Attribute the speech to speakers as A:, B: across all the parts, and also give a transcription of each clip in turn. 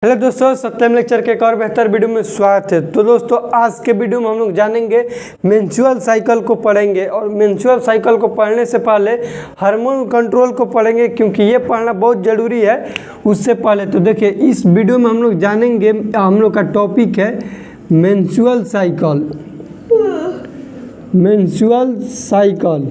A: Hello दोस्तों, सत्यम lecture के एक और बेहतर वीडियो में स्वागत है। तो दोस्तों, आज के वीडियो में हम लोग जानेंगे मेंस्ट्रुअल साइकिल को पढ़ेंगे। और मेंस्ट्रुअल साइकिल को पढ़ने से पहले हार्मोन कंट्रोल को पढ़ेंगे, क्योंकि ये पढ़ना बहुत ज़रूरी है। उससे पहले तो देखिए, इस वीडियो में हम लोग जानेंगे, हम लोग का टॉपिक है मेंस्ट्रुअल साइकिल। मेंस्ट्रुअल साइकिल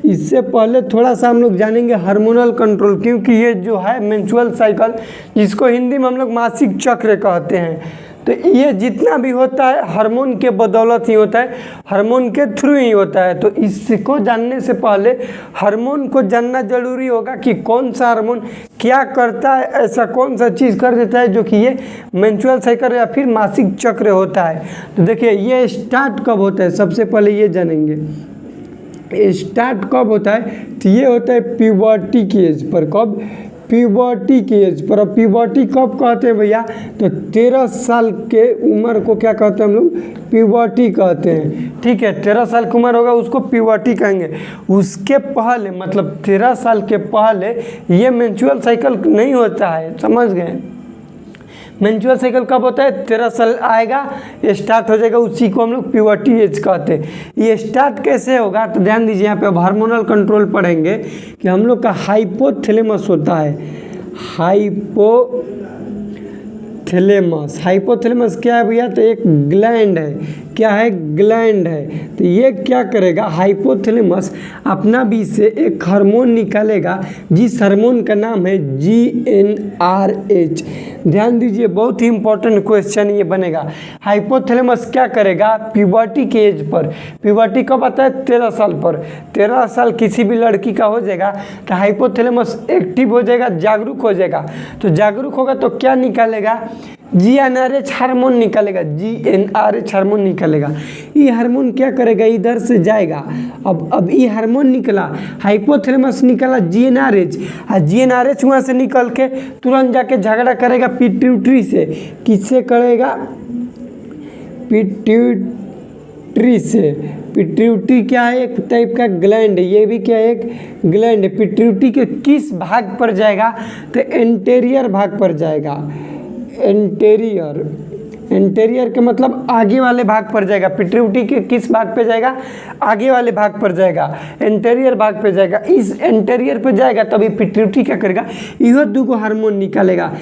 A: इससे पहले थोड़ा सा हम लोग जानेंगे हार्मोनल कंट्रोल, क्योंकि ये जो है मेंस्ट्रुअल साइकिल, जिसको हिंदी में हम लोग मासिक चक्र कहते हैं, तो ये जितना भी होता है हार्मोन के बदौलत ही होता है, हार्मोन के थ्रू ही होता है। तो इसको जानने से पहले हार्मोन को जानना जरूरी होगा कि कौन सा हार्मोन क्या करता है, ऐसा कौन सा चीज़ कर देता है जो कि ये मेंस्ट्रुअल साइकिल या फिर मासिक चक्र होता है। तो देखिए, ये स्टार्ट कब होता है, सबसे पहले ये जानेंगे। स्टार्ट कब होता है, तो ये होता है प्यूबर्टी की एज पर। कब? प्यूबर्टी की एज पर। अब प्यूबर्टी कब कहते हैं भैया, तो 13 साल के उम्र को क्या कहते हैं हम लोग, प्यूबर्टी कहते हैं। ठीक है, 13 साल की उम्र होगा उसको प्यूबर्टी कहेंगे। उसके पहले मतलब 13 साल के पहले ये मेंस्ट्रुअल साइकिल नहीं होता है, समझ गए। मेंस्ट्रुअल साइकिल कब होता है, 13 साल आएगा, स्टार्ट हो जाएगा, उसी को हम लोग प्यूबर्टी एज कहते हैं। ये स्टार्ट कैसे होगा, तो ध्यान दीजिए, यहाँ पे अब हार्मोनल कंट्रोल पढ़ेंगे कि हम लोग का हाइपोथैलेमस होता है। हाइपोथैलेमस क्या है भैया, तो एक ग्लैंड है। क्या है? ग्लैंड है। तो ये क्या करेगा, हाइपोथैलेमस अपना भी से एक हार्मोन निकालेगा, जिस हार्मोन का नाम है GnRH। ध्यान दीजिए, बहुत ही इंपॉर्टेंट क्वेश्चन ये बनेगा। हाइपोथैलेमस क्या करेगा, प्यूबर्टी के एज पर। प्यूबर्टी कब आता है, 13 साल पर। 13 साल किसी भी लड़की का हो जाएगा तो हाइपोथैलेमस एक्टिव हो जाएगा, जागरूक हो जाएगा। तो जागरूक होगा तो क्या निकालेगा, GnRH हार्मोन निकालेगा। GnRH हार्मोन निकालेगा। ये हार्मोन क्या करेगा, इधर से जाएगा। अब ये हार्मोन निकला, हाइपोथैलेमस निकला GnRH, और GnRH वहाँ से निकल के तुरंत जाके झगड़ा करेगा पिट्यूटरी से। किससे करेगा, पिट्यूटरी से। पिट्यूटरी क्या है, एक टाइप का ग्लैंड है। ये भी क्या है, एक ग्लैंड है। पिट्यूटरी के किस भाग पर जाएगा, तो एंटेरियर भाग पर जाएगा। एंटेरियर के मतलब आगे वाले भाग पर जाएगा। पिट्यूटरी के किस भाग पे जाएगा, आगे वाले भाग पर जाएगा, एंटेरियर भाग पे जाएगा। इस एंटेरियर पे जाएगा तभी पिट्यूटरी क्या करेगा, इहो दूगो हार्मोन निकालेगा।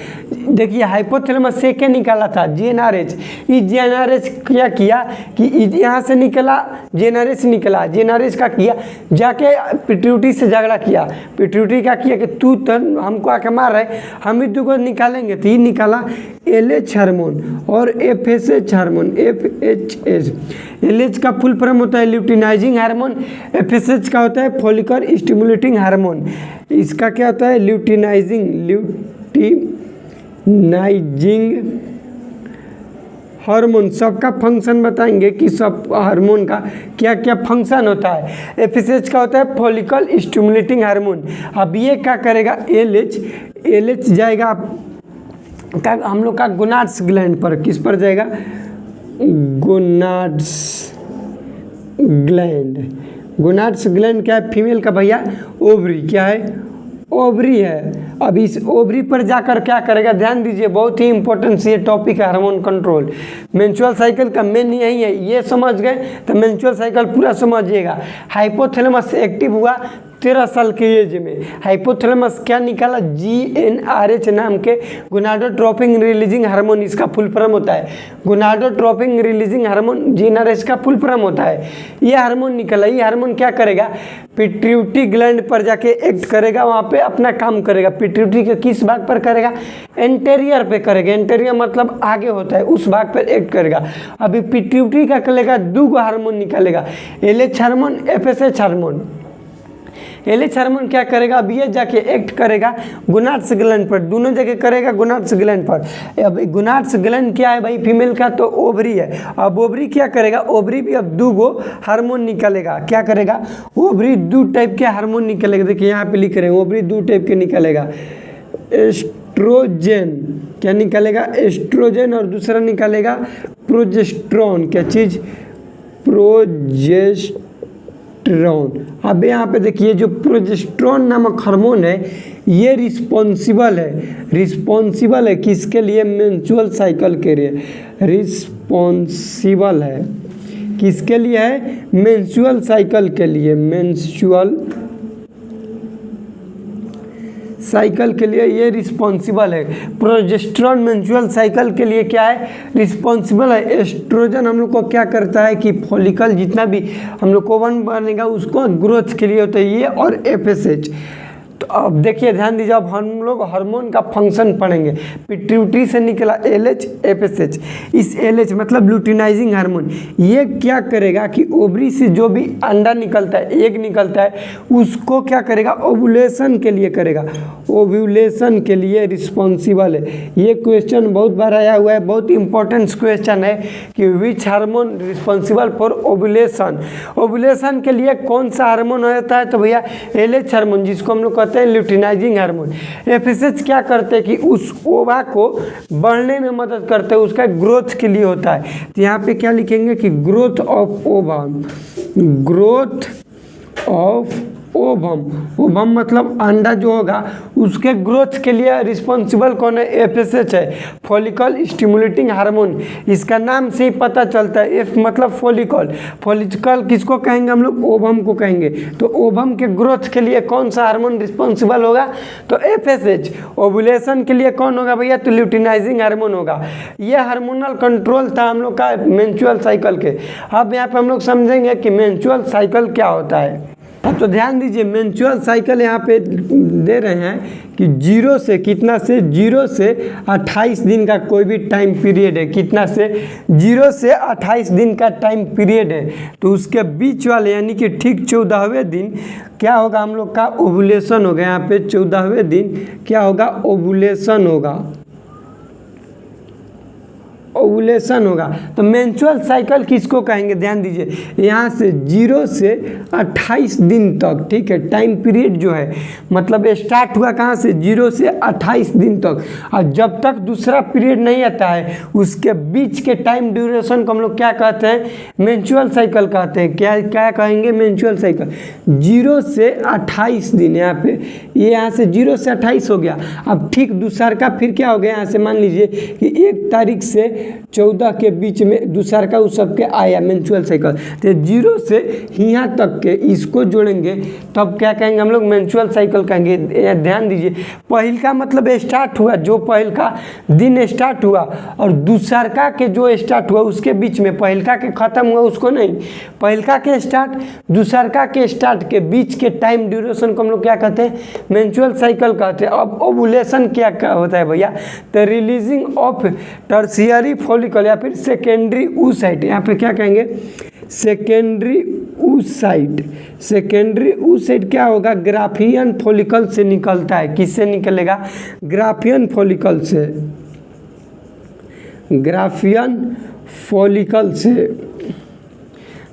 A: देखिए, हाइपोथैलेमस से क्या निकाला था, GnRH। ये GnRH क्या किया कि यहाँ से निकला, GnRH निकला। GnRH का किया, जाके पिट्यूटरी से झगड़ा किया। पिट्यूटरी क्या किया कि तू तो हमको आके मार रहा है, हम ही दूगो निकालेंगे। तो ये निकाला LH हार्मोन और FSH हार्मोन। FHH, LH का फुल फॉर्म होता है ल्यूटिनाइजिंग हार्मोन। FSH का होता है फॉलिकल स्टिमुलेटिंग हार्मोन। इसका क्या होता है, ल्यूटिनाइजिंग हार्मोन। सबका फंक्शन बताएंगे कि सब हार्मोन का क्या क्या फंक्शन होता है। FSH का होता है फॉलिकल स्टिमुलेटिंग हार्मोन। अब ये क्या करेगा, LH जाएगा हम लोग का गोनाड्स ग्लैंड पर। किस पर जाएगा, गोनाड्स ग्लैंड। गोनाड्स ग्लैंड क्या है, फीमेल का भैया ओवरी। क्या है, ओवरी है। अब इस ओवरी पर जाकर क्या करेगा, ध्यान दीजिए, बहुत ही इंपॉर्टेंट ये टॉपिक है हार्मोन कंट्रोल। मेंस्ट्रुअल साइकिल का मेन यही है, ये समझ गए तो मेंस्ट्रुअल साइकिल पूरा समझिएगा। हाइपोथैलेमस एक्टिव हुआ 13 साल के एज में। हाइपोथैलेमस क्या निकाला, GnRH नाम के गोनाडोट्रोपिन रिलीजिंग हार्मोन। इसका फुल फॉर्म होता है गोनाडोट्रोपिन रिलीजिंग हार्मोन। GnRH का फुल फॉर्म होता है। ये हार्मोन निकला। ये हार्मोन क्या करेगा, पिट्यूटरी ग्लैंड पर जाके एक्ट करेगा, वहाँ पे अपना काम करेगा। पिट्यूटरी के किस भाग पर करेगा, एंटेरियर पे करेगा। एंटेरियर मतलब आगे होता है, उस भाग पर एक्ट करेगा। अभी पिट्यूटरी का करेगा, दूगो हार्मोन निकालेगा, LH hormone, FSH hormone. LH hormone क्या करेगा, अब ये जाके एक्ट करेगा गोनाड्स ग्लैंड पर। दोनों जगह करेगा गोनाड्स ग्लैंड पर। अब गोनाड्स ग्लैंड क्या है भाई, फीमेल का, तो ओवरी है। अब ओवरी क्या करेगा, ओवरी भी अब दूगो हार्मोन निकालेगा। क्या करेगा, ओवरी दो टाइप के हार्मोन निकालेगा। देखिए यहाँ पे लिख रहे हैं, ओवरी दो टाइप के निकालेगा। एस्ट्रोजन क्या निकालेगा, एस्ट्रोजन, और दूसरा निकालेगा प्रोजेस्ट्रॉन। क्या चीज़, प्रोजेस्ट्रॉन। प्रोजेस्टेरॉन। अब यहाँ पे देखिए जो प्रोजेस्टेरॉन नामक हार्मोन है ये रिस्पॉन्सिबल है किसके लिए? मेंस्ट्रुअल साइकिल के लिए रिस्पॉन्सिबल है। किसके लिए है? मेंस्ट्रुअल साइकिल के लिए। मेंस्ट्रुअल साइकिल के लिए ये रिस्पॉन्सिबल है। प्रोजेस्टेरॉन मेंस्ट्रुअल साइकिल के लिए क्या है? रिस्पॉन्सिबल है। एस्ट्रोजन हम लोग को क्या करता है कि फॉलिकल जितना भी हम लोग को ओवम बनेगा उसको ग्रोथ के लिए होता है ये, और एफएसएच। तो अब देखिए ध्यान दीजिए, अब हम लोग हार्मोन का फंक्शन पढ़ेंगे। पिट्यूटरी से निकला एलएच एफएसएच। इस एलएच मतलब लुटिनाइजिंग हार्मोन, ये क्या करेगा कि ओवरी से जो भी अंडा निकलता है, एग निकलता है, उसको क्या करेगा? ओव्यूलेशन के लिए करेगा। ओव्यूलेशन के लिए रिस्पॉन्सिबल है। ये क्वेश्चन बहुत बार आया हुआ है, बहुत इंपॉर्टेंट क्वेश्चन है कि which hormone responsible for ovulation. Ovulation के लिए कौन सा हार्मोन होता है? तो भैया एलएच हार्मोन, जिसको हम लोग कहते हैं ल्यूटिनाइजिंग हार्मोन। एफएसएच क्या करते हैं कि उस ओवा को बढ़ने में मदद करते हैं, उसका ग्रोथ के लिए होता है। तो यहाँ पे क्या लिखेंगे कि growth of ovum. Growth of ovum, ovum मतलब अंडा जो होगा उसके ग्रोथ के लिए रिस्पॉन्सिबल कौन है? एफएसएच है, फॉलिकल स्टिमुलेटिंग हार्मोन। इसका नाम से ही पता चलता है, एफ मतलब फॉलिकल। फॉलिकल किसको कहेंगे हम लोग? ओवम को कहेंगे। तो ओवम के ग्रोथ के लिए कौन सा हार्मोन रिस्पॉन्सिबल होगा? तो एफएसएच। ओव्यूलेशन के लिए कौन होगा भैया? तो ल्यूटिनाइजिंग हार्मोन होगा। ये हार्मोनल कंट्रोल था हम लोग का मेंस्ट्रुअल साइकिल के। अब यहाँ पे हम लोग समझेंगे कि मेंस्ट्रुअल साइकिल क्या होता है। अब तो ध्यान दीजिए, मेंस्ट्रुअल साइकिल यहाँ पे दे रहे हैं कि 0 से कितना से 0 से 28 दिन का कोई भी टाइम पीरियड है। कितना से? 0 से 28 दिन का टाइम पीरियड है। तो उसके बीच वाले यानी कि ठीक 14वें दिन क्या होगा? हम लोग का ओव्यूलेशन होगा। यहाँ पे 14वें दिन क्या होगा? ओव्यूलेशन होगा। ओव्यूलेशन होगा। तो मेंस्ट्रुअल साइकिल किसको कहेंगे? ध्यान दीजिए, यहाँ से 0 से 28 दिन तक, ठीक है, टाइम पीरियड जो है मतलब स्टार्ट हुआ कहाँ से? 0 से 28 दिन तक। और जब तक दूसरा पीरियड नहीं आता है उसके बीच के टाइम ड्यूरेशन को हम लोग क्या कहते हैं? मेंस्ट्रुअल साइकिल कहते हैं। क्या क्या कहेंगे? Menstrual cycle. 0 से 28 दिन, यहाँ पे ये यहाँ से 0 से 28 हो गया। अब ठीक दूसरा का फिर क्या हो गया? यहाँ से मान लीजिए कि 1 तारीख से 14 के बीच में दूसरा का उस सबके आया मेंस्ट्रुअल साइकिल। तो 0 से यहाँ तक के इसको जोड़ेंगे तब क्या कहेंगे हम लोग? मेंस्ट्रुअल साइकिल कहेंगे। ध्यान दीजिए, पहल का मतलब स्टार्ट हुआ, जो पहल का दिन स्टार्ट हुआ, और दूसरा का के जो स्टार्ट हुआ उसके बीच में, पहल का के खत्म हुआ उसको नहीं, पहल का के स्टार्ट दूसरा का के स्टार्ट के बीच के टाइम ड्यूरेशन को हम लोग क्या कहते हैं? मेंस्ट्रुअल साइकिल कहते हैं। अब ओव्यूलेशन क्या होता है भैया? तो रिलीजिंग ऑफ टर्शियरी फॉलिकल या फिर सेकेंडरी oocyte। यहाँ पे क्या कहेंगे? Secondary oocyte। सेकेंडरी oocyte क्या होगा? ग्राफियन फॉलिकल से निकलता है। किससे निकलेगा? ग्राफियन फॉलिकल से। ग्राफियन फॉलिकल से।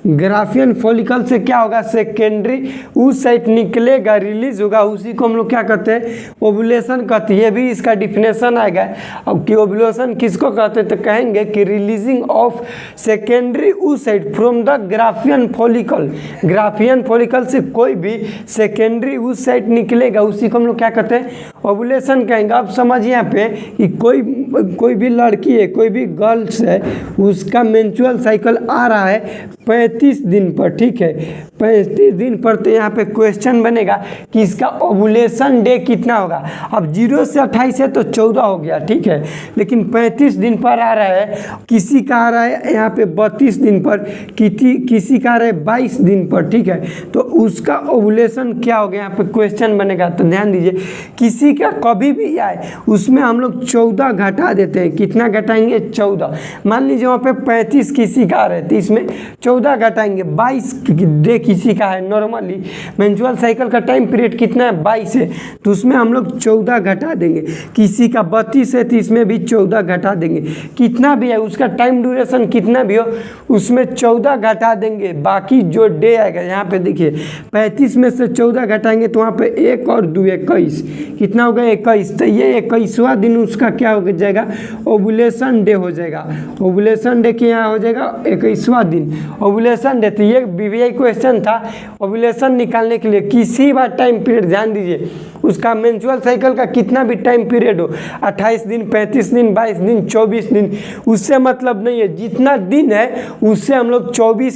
A: ग्राफियन फॉलिकल से क्या होगा? सेकेंडरी oocyte निकलेगा, रिलीज होगा, उसी को हम लोग क्या कहते हैं? ओव्यूलेशन कहते हैं। ये भी इसका डिफिनेशन आएगा। अब कि ओव्यूलेशन किसको कहते हैं? तो कहेंगे कि releasing of secondary oocyte from the Graafian follicle. Graafian follicle से कोई भी सेकेंडरी oocyte निकलेगा, उसी को हम लोग क्या कहते हैं? ओव्यूलेशन कहेंगे। अब समझिए यहाँ पे कि कोई भी लड़की है, कोई भी गर्ल्स है, उसका मेंस्ट्रुअल साइकिल आ रहा है 35 दिन पर, ठीक है, 35 दिन पर। तो यहाँ पे क्वेश्चन बनेगा कि इसका ओव्यूलेशन डे कितना होगा? अब 0 से 28 है तो 14 हो गया, ठीक है, लेकिन 35 दिन पर आ रहा है, किसी का आ रहा है यहाँ पे 32 दिन पर, किसी का आ रहा है 22 दिन पर, ठीक है, तो उसका ओव्यूलेशन क्या हो गया? यहाँ पे क्वेश्चन बनेगा। तो ध्यान दीजिए, किसी का कभी भी आए उसमें हम लोग 14 घटा देते हैं। कितना घटाएंगे? 14। मान लीजिए वहाँ पे 35 किसी का आ रहा है तो इसमें 14 घटाएंगे। 22 डे किसी का है, नॉर्मली मेंस्ट्रुअल साइकिल का टाइम पीरियड कितना है? 22 है, तो उसमें हम लोग 14 घटा देंगे। किसी का 32 है तो इसमें भी 14 घटा देंगे। कितना भी है उसका टाइम ड्यूरेशन कितना भी हो उसमें 14 घटा देंगे। बाकी जो डे आएगा यहाँ पे देखिए 35 में से 14 घटाएंगे तो वहाँ पे 1 और 2 21, कितना होगा 21। तो ये 21वां दिन उसका क्या हो जाएगा, ओवुलेशन डे हो जाएगा। ओवुलेशन डे के यहाँ हो जाएगा 21वां दिन ओवुलेशन डे। तो ये बीबीआई क्वेश्चन था ओवुलेशन निकालने के लिए किसी बार टाइम पीरियड, ध्यान दीजिए उसका मेंस्ट्रुअल साइकिल का कितना भी टाइम पीरियड हो, 28 दिन, 35 दिन, 22 दिन, 24 दिन, उससे मतलब नहीं है। जितना दिन है उससे हम लोग 14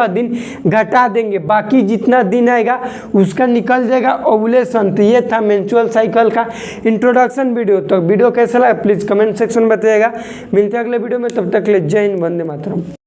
A: दिन घटा देंगे, बाकी जितना दिन आएगा उसका निकल जाएगा ओवुलेशन। तो ये था मेंस्ट्रुअल साइकिल का इंट्रोडक्शन वीडियो। तो वीडियो कैसा लगा प्लीज़ कमेंट सेक्शन में बताइएगा। मिलते हैं अगले वीडियो में, तब तक के लिए जय हिंद, वंदे मातरम।